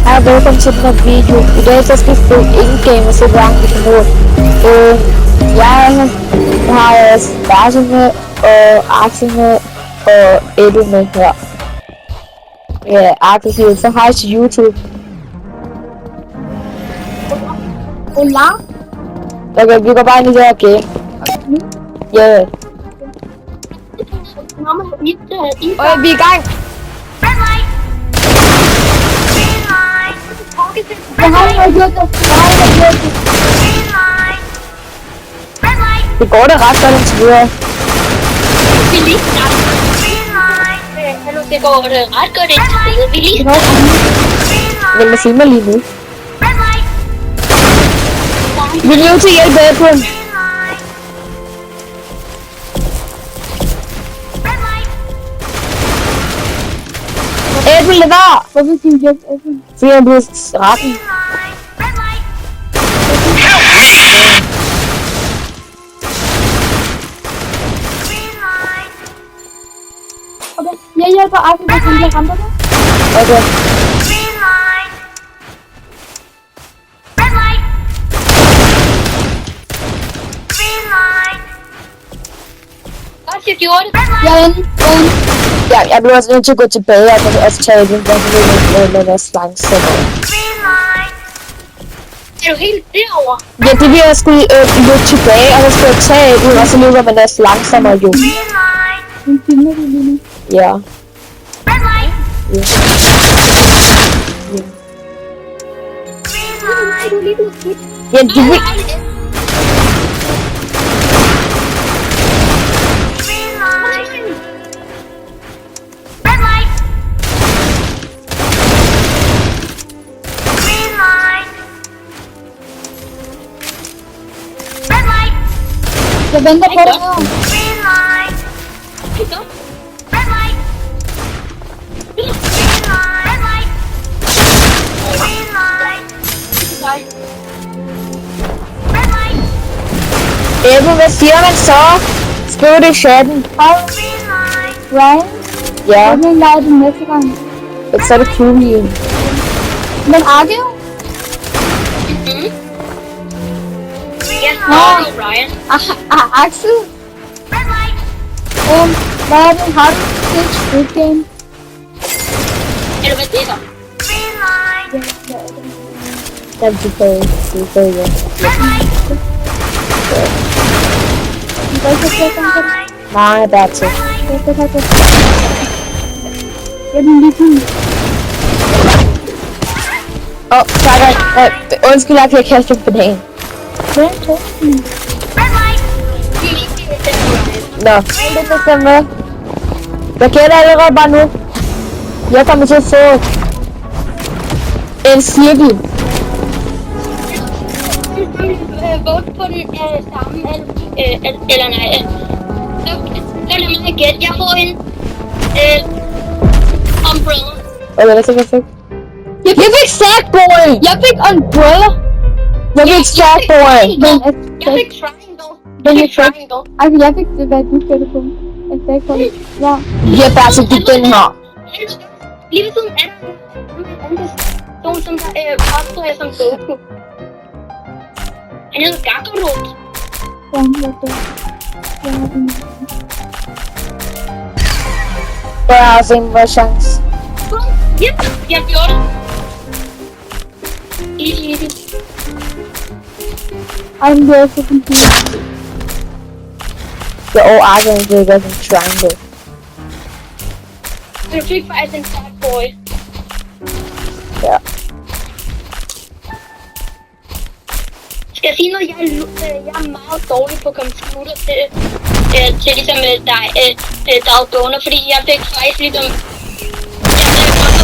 Hej, velkommen til den her video. I dag så skal vi spille in-game og se, hvor langt vi kan nå. Jeg har Starse med, og Axel med, og Eddie med her. Ja, Axel siger, så hej til YouTube. Hola. Okay, vi går bare ind i det her game. Ja. Okay, vi er i gang. Jeg har ikke gjort det. Det går da ret godt indtil videre. Det går ret godt indtil videre. Vi lige Vil man filme lige nu? Vi er nødt til at hjælpe Edwin. Edwin, det var! Hvorfor siger du hjælp, Edwin? Fordi han blev retten. Okay, jeg hjælper Axel, hvis han bliver ramt af det. Okay. godt, jeg gjorde det. Jeg er inde. Ja, jeg blev også nødt til at gå tilbage og også tage den der med deres langsommere. Er du helt derovre? Ja, det vil jeg skulle løbe tilbage, og så skal jeg tage den, og så løber man deres langsommere jo. Hun filmer det lige nu. Ja. Ja, det vil... Jeg venter på dig her. Ebbe, hvad siger man så? Skriv det i chatten. Ryan? Ja, Jeg vil lege den næste gang. så er det cool. Men Argeo? Jeg snakker Ryan. Axel? Hvad er det? Har du set Squid Game? Eller hvad det er? Jeg vil tilbage, ja. Hvad er det, jeg kan Nej, der er til. Jeg vil lige finde. Tak. Undskyld, jeg kan kaste en banan. Nå, det bestemmer. Jeg gætter allerede bare nu. Jeg kommer til at få en cirkel. Vote på den samme, eller nej. Så lad mig gætte. Jeg får en umbrella. Okay, hvad så jeg fik? Jeg fik Sackboy! Jeg fik Umbrella. Jeg fik Sackboy! Jeg fik triangle. Den Jeg er fik triangle. Altså, jeg fik det, hvad du gætte på. Jeg sagde på det. Ja. Vi har bare så den her. Lige ved siden af den person, som der optræder som Goku. Han hedder Gagarot. Ja, hvad det er. Jeg har den. Der er også en vores chance. Ja, jeg gjorde det. Easy. Ej, den bliver så confused. The old argument is like a triangle. Du fik faktisk en sad boy. Ja. Skal jeg sige noget? Jeg er meget dårlig på computer til ligesom der er donor, fordi jeg fik faktisk ligesom...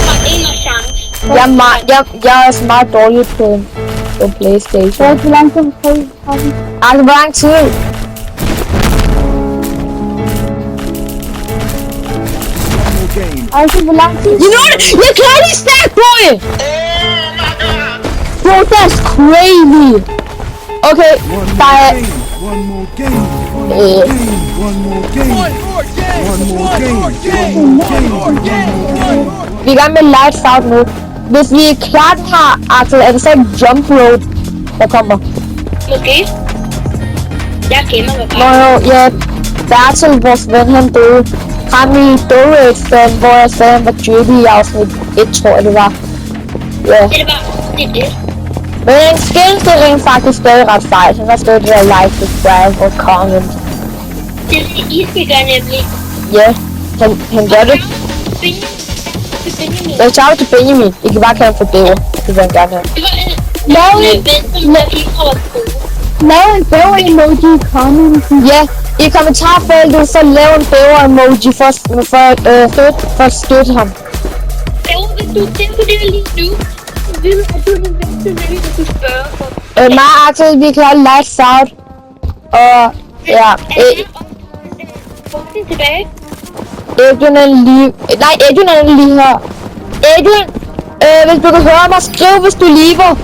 Jeg fik en chance. Jeg er også meget dårlig på PlayStation. Hvor lang tid har du? Altså, hvor lang tid? Altså, hvor lang tid? You know what? Jeg klarer lige Sackboy! Bro, that's crazy! Okay, der er... One more game. One more game. Vi er i gang med Lights Out nu. Hvis vi klart har Axel, er det så en jump road, der kommer? Måske. Jeg gemmer mig Nå bare. jo, ja, Bertel, vores ven, han døde. Ham i Dorate, hvor jeg sagde, han var Jerry i afsnit 1, tror jeg det var. Ja. Det var det. Men en skills, det er rent faktisk stadig ret fejl. Han har stadig det der like, subscribe og comment. Det er det, I skal gøre nemlig. Ja, han gør det. Jeg tager til Benjamin. I kan bare kalde ham for Bæver. Det vil han gerne have. Lav en bæver emoji i commenten. Ja, i kommentarfeltet, så lav en Bæver emoji for at støtte ham. Hvis du tænker på det lige nu, ved du, at du er den bedste ven, der kunne spørge for. Mig og Axel, vi kan holde lights out. Og ja, Få tilbage. Adrian er lige... Nej, Adrian er lige her. Adrian, hvis du kan høre mig, skriv hvis du lever.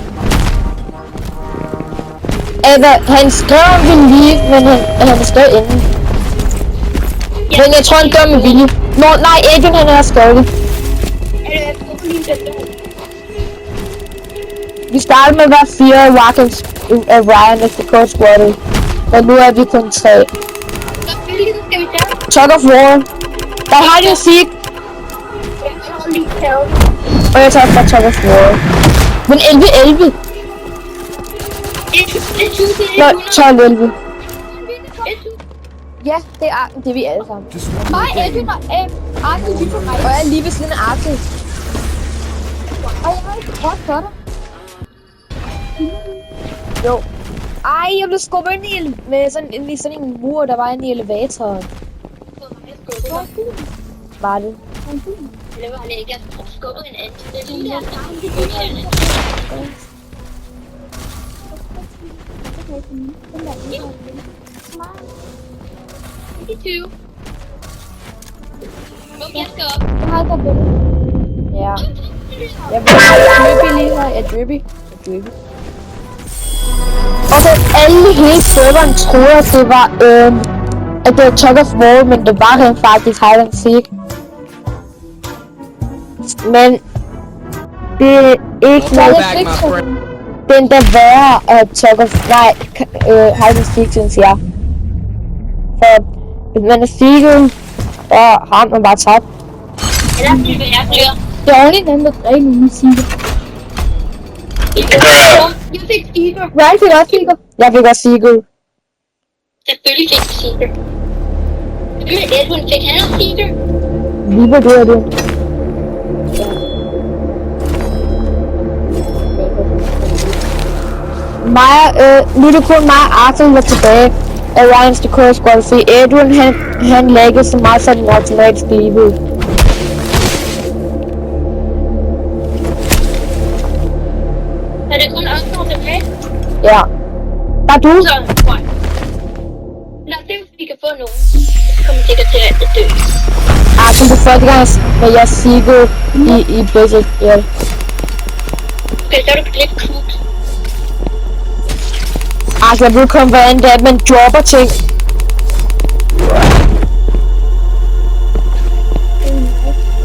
Han skrev om vi leave, men han skrev inden. Men jeg tror han gør med vilje. Nå, nej, Adrian han er skrevet. Vi startede med at være 4 Watkins af Ryan efter Code Squad. Og nu er vi kun 3. Tug of War. Der har jeg musik. Og jeg tager fra Tug of War. Men 11. Nå, 12-11. Ja, det er vi alle sammen. Mig, Edwin og Arthur, vi får mig. Og jeg er lige ved siden af Arthur. Og jeg har ikke prøvet for dig. Jo. Ej, jeg blev skubbet ind i med sådan en mur, der var inde i elevatoren. Var det? Det var det ikke. Jeg skubbede en anden. Det er lige der. Det er 20. Jeg skal op. Jeg har ikke været Ja. Jeg bliver lige her. Jeg drippy. Og så alle hele serveren troede, at det var at det var Tug of War, men det var rent faktisk hide and seek. Men det er ikke noget. Det er endda værre at Tug of hide and seek, synes jeg. For hvis man er seeket, så har man bare tabt. Eller det vil jeg flere. Det er ordentligt dem, der dræber min siger. Jeg fik Seeker. Ryan fik også Seeker. Jeg fik også seeket. Selvfølgelig fik jeg Seeker. Men Edwin fik han også Seeker. Lige på det her det. Nu er det kun mig og Arthur, der er tilbage af Ryan's Decor Squad, fordi Edwin han lægger så meget, så den automatisk livet. Er det kun os, der er tilbage? Ja. Der er du. Så, nej. Lad os se, hvis vi kan få nogen. Så kommer sikkert til at dø. Arthur, det er første gang, at jeg siger i Basic. Ja. Okay, så er du lidt klut. Arthur, jeg vil komme hvordan det er, at man dropper ting.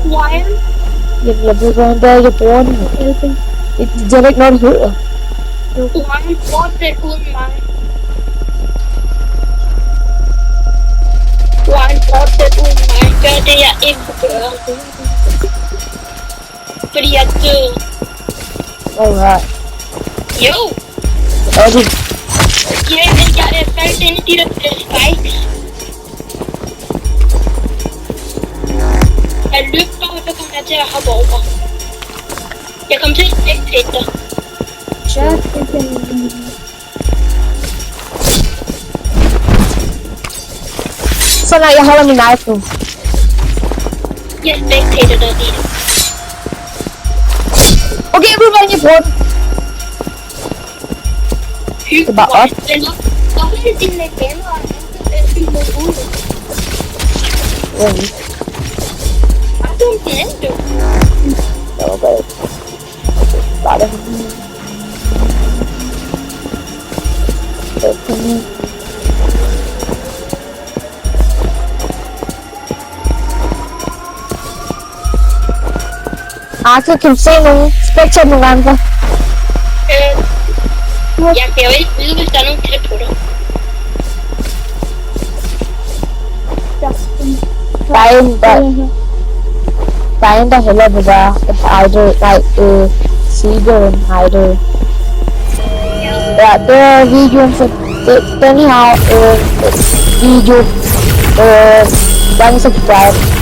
Ryan? Jeg ved hvordan det er, jeg bruger den. Det er da ikke noget, det hedder. Ryan, fortsæt uden mig. Ryan, fortsæt uden mig. Gør det, jeg ikke kunne gøre. Fordi jeg er død. Alright. Jo! Okay. Ja, men jeg faldt ind i de der spikes. Jeg løb bare, så kom jeg til at hoppe over. Jeg kom til at spectate dig. Ja, det kan jeg. Så nej, jeg holder min knife nu. Jeg spectater dig lige. Okay, jeg ved hvordan jeg bruger den. Hygge Det er bare op. Hvorfor er dine legender og andet filmet ud? Har du en plan, du? Jeg var bare... Bare det. Arthur, kan du se nogen spectate nogle andre? Jeg kan jo ikke vide, hvis der er nogen tæt på dig. Der er en, der hellere vil være et idol, Seagull idol. Ja, det er videoen for den her video. Don't subscribe.